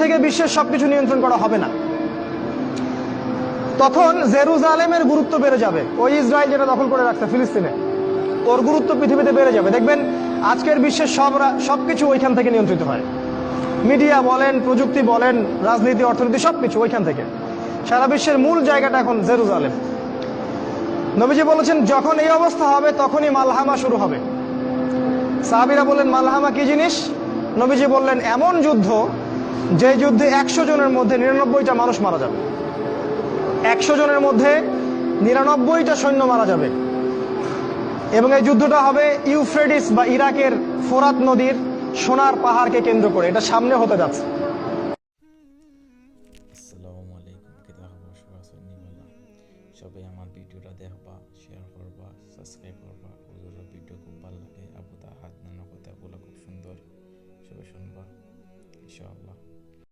থেকে বিশ্বের সবকিছু নিয়ন্ত্রণ করা হবে না। তখন জেরুজালেমের গুরুত্ব বেড়ে যাবে। ওই ইসরায়েল যেটা দখল করে রাখছে ফিলিস্তিনে, ওর গুরুত্ব পৃথিবীতে বেড়ে যাবে। দেখবেন আজকের বিশ্বের সবকিছু ওইখান থেকে নিয়ন্ত্রিত হয়। মিডিয়া বলেন, প্রযুক্তি বলেন, রাজনীতি, অর্থনীতি, সবকিছু ওইখান থেকে। সারা বিশ্বের মূল জায়গাটা এখন জেরুজালেম। নবীজি বলেছেন যখন এই অবস্থা হবে তখনই মালহামা শুরু হবে। সাহাবীরা বললেন মালহামা কি জিনিস? নবীজি বললেন এমন যুদ্ধ যে যুদ্ধে 100 জনের মধ্যে 99টা মানুষ মারা যাবে। 100 জনের মধ্যে 99টা সৈন্য মারা যাবে। এবং এই যুদ্ধটা হবে ইউফ্রেটিস বা ইরাকের ফোরাত নদীর সোনার পাহাড়কে কেন্দ্র করে। এটা সামনে হতে যাচ্ছে। আসসালামু আলাইকুম, কেদা খবর? সবাই আমার ভিডিওটা দেখবা, শেয়ার করবা, সাবস্ক্রাইব করবা। হুজুরের ভিডিও খুব ভালো লাগে, আবু দা হাত নানা কথাগুলো খুব সুন্দর, সবাই শুনবা ইনশাআল্লাহ।